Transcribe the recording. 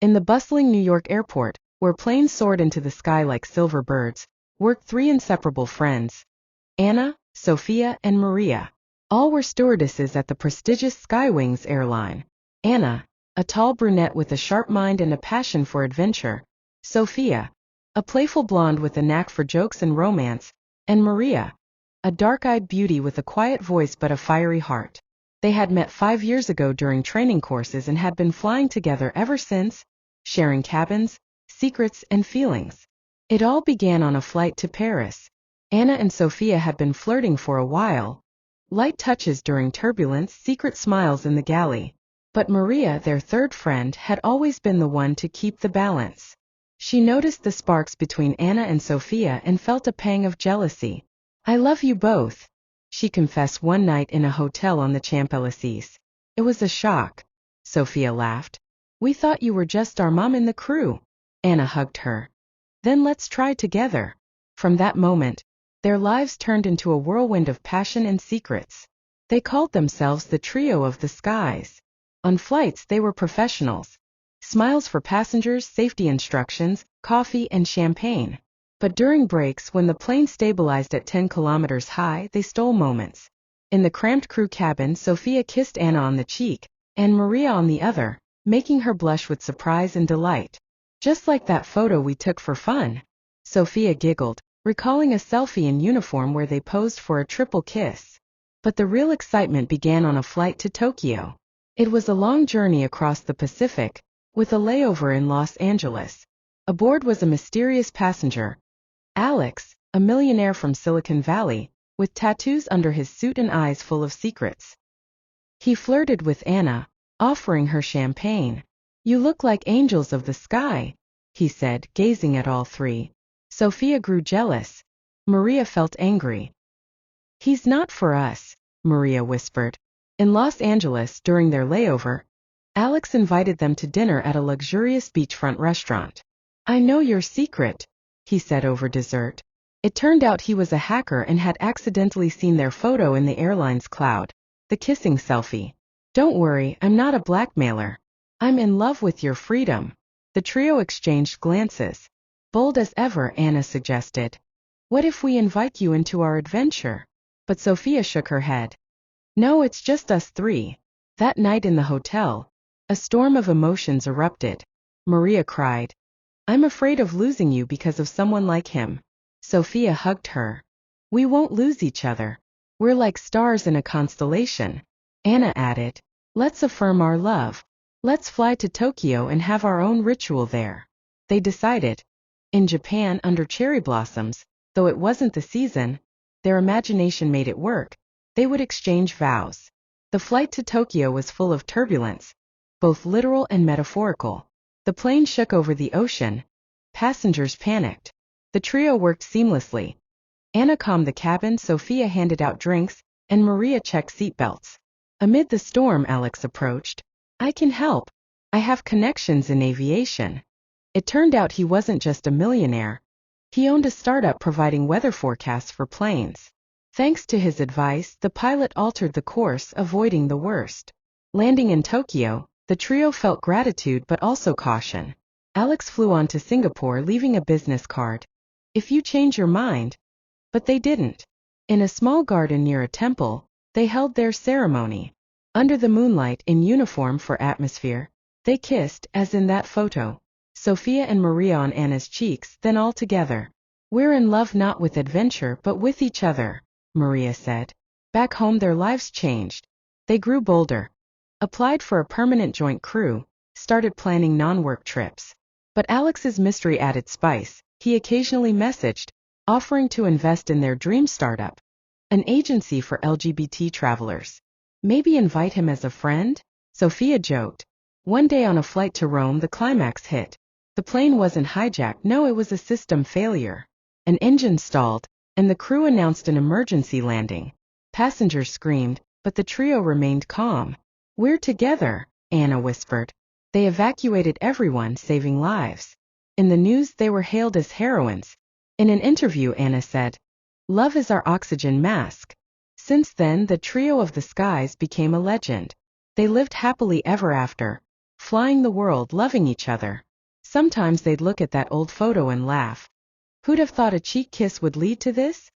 In the bustling New York airport, where planes soared into the sky like silver birds, worked three inseparable friends: Anna, Sophia, and Maria. All were stewardesses at the prestigious Skywings airline. Anna, a tall brunette with a sharp mind and a passion for adventure; Sophia, a playful blonde with a knack for jokes and romance; and Maria, a dark-eyed beauty with a quiet voice but a fiery heart. They had met 5 years ago during training courses and had been flying together ever since, sharing cabins, secrets, and feelings. It all began on a flight to Paris. Anna and Sophia had been flirting for a while. Light touches during turbulence, secret smiles in the galley. But Maria, their third friend, had always been the one to keep the balance. She noticed the sparks between Anna and Sophia and felt a pang of jealousy. "I love you both," she confessed one night in a hotel on the Champs-Élysées. "It was a shock," Sophia laughed. "We thought you were just our mom in the crew." Anna hugged her. "Then let's try together." From that moment, their lives turned into a whirlwind of passion and secrets. They called themselves the Trio of the Skies. On flights, they were professionals. Smiles for passengers, safety instructions, coffee, and champagne. But during breaks, when the plane stabilized at 10 kilometers high, they stole moments. In the cramped crew cabin, Sophia kissed Anna on the cheek, and Maria on the other, making her blush with surprise and delight. "Just like that photo we took for fun," Sophia giggled, recalling a selfie in uniform where they posed for a triple kiss. But the real excitement began on a flight to Tokyo. It was a long journey across the Pacific, with a layover in Los Angeles. Aboard was a mysterious passenger, Alex, a millionaire from Silicon Valley, with tattoos under his suit and eyes full of secrets. He flirted with Anna, offering her champagne. "You look like angels of the sky," he said, gazing at all three. Sophia grew jealous. Maria felt angry. "He's not for us," Maria whispered. In Los Angeles, during their layover, Alex invited them to dinner at a luxurious beachfront restaurant. "I know your secret," he said over dessert. It turned out he was a hacker and had accidentally seen their photo in the airline's cloud, the kissing selfie. "Don't worry, I'm not a blackmailer. I'm in love with your freedom." The trio exchanged glances. "Bold as ever," Anna suggested. "What if we invite you into our adventure?" But Sophia shook her head. "No, it's just us three." That night in the hotel, a storm of emotions erupted. Maria cried, "I'm afraid of losing you because of someone like him." Sophia hugged her. "We won't lose each other. We're like stars in a constellation." Anna added, "Let's affirm our love. Let's fly to Tokyo and have our own ritual there." They decided. In Japan, under cherry blossoms, though it wasn't the season, their imagination made it work. They would exchange vows. The flight to Tokyo was full of turbulence, both literal and metaphorical. The plane shook over the ocean. Passengers panicked. The trio worked seamlessly. Anna calmed the cabin, Sophia handed out drinks, and Maria checked seatbelts. Amid the storm, Alex approached. "I can help. I have connections in aviation." It turned out he wasn't just a millionaire. He owned a startup providing weather forecasts for planes. Thanks to his advice, the pilot altered the course, avoiding the worst. Landing in Tokyo, the trio felt gratitude but also caution. Alex flew on to Singapore, leaving a business card. "If you change your mind." But they didn't. In a small garden near a temple, they held their ceremony. Under the moonlight, in uniform for atmosphere, they kissed, as in that photo. Sophia and Maria on Anna's cheeks, then all together. "We're in love not with adventure but with each other," Maria said. Back home their lives changed. They grew bolder. Applied for a permanent joint crew, started planning non-work trips. But Alex's mystery added spice. He occasionally messaged, offering to invest in their dream startup, an agency for LGBT travelers. Maybe invite him as a friend? Sophia joked. One day on a flight to Rome, the climax hit. The plane wasn't hijacked, no, it was a system failure. An engine stalled, and the crew announced an emergency landing. Passengers screamed, but the trio remained calm. "We're together," Anna whispered. They evacuated everyone, saving lives. In the news, they were hailed as heroines. In an interview, Anna said, "Love is our oxygen mask." Since then, the Trio of the Skies became a legend. They lived happily ever after, flying the world, loving each other. Sometimes they'd look at that old photo and laugh. Who'd have thought a cheek kiss would lead to this?